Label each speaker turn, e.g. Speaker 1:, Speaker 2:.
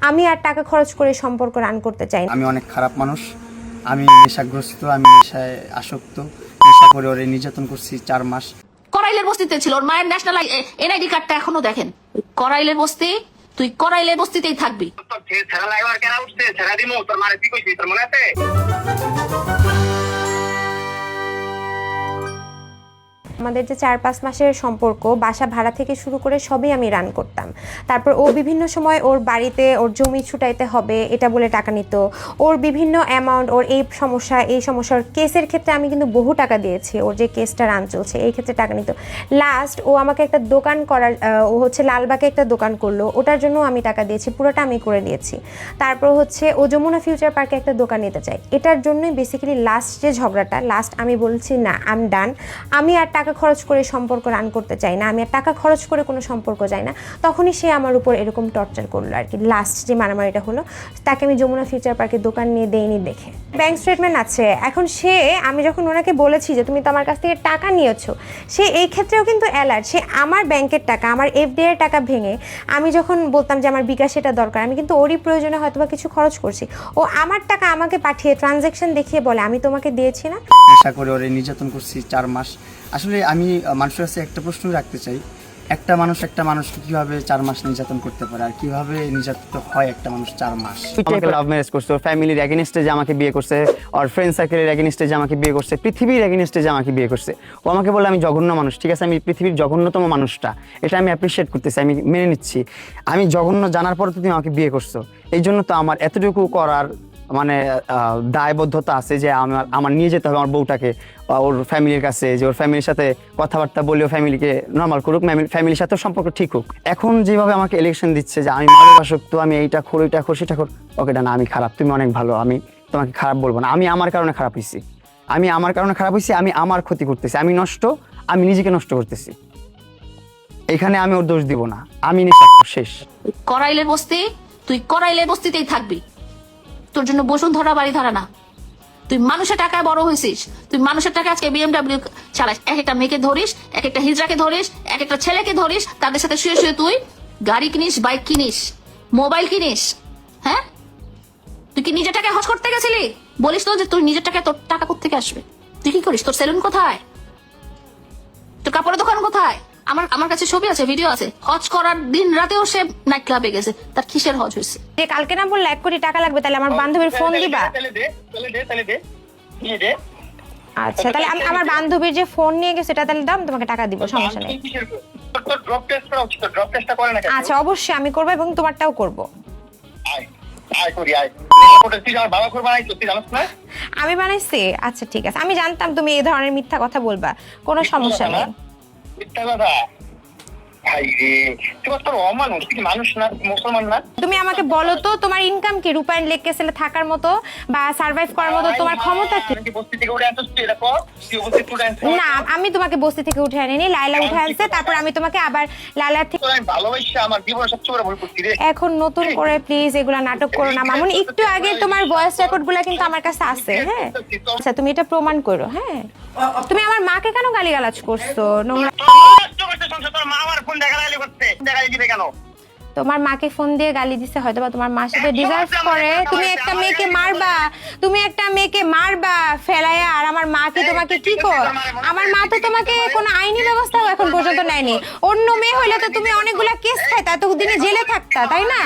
Speaker 1: আমি আর টাকা খরচ করে সম্পর্ক রান করতে চাই না।
Speaker 2: আমি অনেক খারাপ মানুষ, আমি নেশাগ্রস্ত, আমি নেশায় আসক্ত, নেশা করে ওরে নির্যাতন করছি 4 মাস।
Speaker 3: করাইলের বস্তিতে ছিল, ওর মায়ের ন্যাশনাল এনআইডি কার্ডটা এখনো দেখেন। করাইলের বস্তি, তুই করাইলের বস্তিতেই থাকবি।
Speaker 1: আমাদের যে 4-5 মাসের সম্পর্ক, বাসা ভাড়া থেকে শুরু করে সবই আমি রান করতাম। তারপর ও বিভিন্ন সময় ওর বাড়িতে ওর জমি ছুটাইতে হবে এটা বলে টাকা নিত, ওর বিভিন্ন অ্যামাউন্ট, ওর এই সমস্যার কেসের ক্ষেত্রে আমি কিন্তু বহু টাকা দিয়েছি, ওর যে কেসটা রান চলছে এই ক্ষেত্রে টাকা নিত। লাস্ট ও আমাকে একটা দোকান করার, ও হচ্ছে লালবাগে একটা দোকান করলো, ওটার জন্য আমি টাকা দিয়েছি, পুরোটা আমি করে দিয়েছি। তারপর হচ্ছে ও যমুনা ফিউচার পার্কে একটা দোকান নিতে চাই, এটার জন্যই বেসিক্যালি লাস্ট যে ঝগড়াটা, লাস্ট আমি বলছি না, আই এম ডান, আমি আর টাকা খরচ করে সম্পর্ক রান করতে চাই না, আমি আর টাকা খরচ করে কোনো সম্পর্ক চাই না। তখনই সে আমার উপর এরকম টর্চার করলো আর কি। লাস্ট যে মারামারিটা হলো, তাকে আমি যমুনা ফিউচার পার্কে দোকান নিয়ে দেইনি দেখে। ব্যাংক স্টেটমেন্ট আছে এখন। সে, আমি যখন ওনাকে বলেছি যে তুমি তো আমার কাছ থেকে টাকা নিয়েছো, সে এই ক্ষেত্রেও কিন্তু অ্যালার্ট। সে আমার ব্যাংকের টাকা, আমার এফডিআই এর টাকা ভেঙে, আমি যখন বলতাম যে আমার বিকাশ এটা দরকার, আমি কিন্তু ওরই প্রয়োজনে হয়তো বা কিছু খরচ করছি, ও আমার টাকা আমাকে পাঠিয়ে ট্রানজ্যাকশন দেখিয়ে বলে আমি তোমাকে দিয়েছি না।
Speaker 2: নেশা করে ওরে নির্যাতন করছি 4 মাস। আসলে আমি মানুষের কাছে একটা প্রশ্ন রাখতে চাই, একটা মানুষকে কিভাবে 4 মাস নির্যাতন করতে পারে, আর কিভাবে নির্যাতিত হয় একটা মানুষ 4 মাস?
Speaker 4: আমাকে লাভ ম্যারেজ করছে, ওর ফ্যামিলির এগেইনস্টে যে আমাকে বিয়ে করছে, ওর ফ্রেন্ড সার্কেলের এগেইনস্টে যে আমাকে বিয়ে করছে, পৃথিবীর এগেইনস্টে যে আমাকে বিয়ে করছে। ও আমাকে বলে আমি জঘন্য মানুষ, ঠিক আছে, আমি পৃথিবীর জঘন্যতম মানুষটা, এটা আমি অ্যাপ্রিসিয়েট করতেছি, আমি মেনে নিচ্ছি। আমি জঘন্য জানার পরে তো তুমি আমাকে বিয়ে করছো, এই জন্য তো আমার এতটুকু করার মানে দায়বদ্ধতা আছে যে আমার নিয়ে যেতে হবে আমার বউটাকে ওর ফ্যামিলির কাছে, যে ওর ফ্যামিলির সাথে কথাবার্তা বলে ও ফ্যামিলিকে নর্মাল করুক, ফ্যামিলির সাথে সম্পর্ক ঠিক হোক। এখন যেভাবে আমাকে ইলেকশন দিচ্ছে যে আমি মাদকাসক্ত, আমি এইটা খোর, ওইটা খোর, সেটা খোর, ওকে না, আমি খারাপ, তুমি অনেক ভালো, আমি তোমাকে খারাপ বলবো না। আমি আমার কারণে খারাপ হয়েছি, আমি আমার ক্ষতি করতেছি, আমি নষ্ট, আমি নিজেকে নষ্ট করতেছি। এখানে আমি ওর দোষ দিব না, আমি শেষ।
Speaker 3: করাইলের বস্তি, তুই করাইলের বস্তিতেই থাকবি। তোর জন্য বসুন্ধরা বাড়ি ধরা না। তুই মানুষের টাকায় বড় হয়েছিস, তুই মানুষের টাকায় আজকে বিএমডব্লিউ চালাস, এক একটা মেয়েকে ধরিস, এক একটা হিজড়াকে ধরিস, এক একটা ছেলেকে ধরিস, তাদের সাথে শুয়ে শুয়ে তুই গাড়ি কিনিস, বাইক কিনিস, মোবাইল কিনিস। হ্যাঁ, তুই কি নিজের টাকায় হজ করতে গেছিলি? বলিস তো যে তুই নিজের টাকায়, তোর টাকা কোত্থেকে আসবে? তুই কি করিস? তোর সেলুন কোথায়? তোর কাপড়ের দোকান কোথায়? আমার কাছে ছবি আছে, ভিডিও আছে। হজ করার দিন রাতেও সে নাইট ক্লাবে গেছে, তার কিসের হজ হয়েছে?
Speaker 1: যে কালকে না বললে 1 কোটি টাকা লাগবে, তাহলে আমার বান্ধবীর ফোন দিবা? আচ্ছা, তাহলে আমি আমার বান্ধবীর যে ফোন নিয়ে গেছে এটা তাহলে দাম, তোমাকে টাকা দিব, সমস্যা নেই। আচ্ছা, অবশ্যই আমি করবো এবং তোমারটাও করবো। আমি বানাইছি? আচ্ছা ঠিক আছে, আমি জানতাম তুমি এই ধরনের মিথ্যা কথা বলবা, কোনো সমস্যা নেই। তুমি আমাকে বলো তো, তোমার ইনকাম কি? রূপায়ণ লেক কেসেলে থাকার মতো বা সার্ভাইভ করার মতো তোমার ক্ষমতা কি? না, আমি তোমাকে বস্তি থেকে উঠে আনিনি, লাইলা উঠে আনছে, তারপর আমি তোমাকে আবার লাইলা থেকে। এখন নতুন করে প্লিজ এগুলা নাটক করো না মামুন। একটু আগে তোমার ভয়েস রেকর্ড গুলা কিন্তু আমার কাছে আছে। হ্যাঁ, আচ্ছা তুমি এটা প্রমাণ করো। হ্যাঁ, তুমি আমার মাকে কেন গালিগালাজ করছো? নোংরা। তোমার মাকে ফোন দিয়ে গালি দিছে, হয়তো বা তোমার মা সেটা ডিজার্ভ করে। তুমি একটা মেয়েকে মারবা ফেলাইয়া, আর আমার মা কি তোমাকে কি কর? আমার মা তো তোমাকে কোনো আইনি ব্যবস্থাও এখন পর্যন্ত নেয়নি। অন্য মেয়ে হইলে তো তুমি অনেকগুলা কেস খাইতা, এতদিনে জেলে থাকতা, তাই না?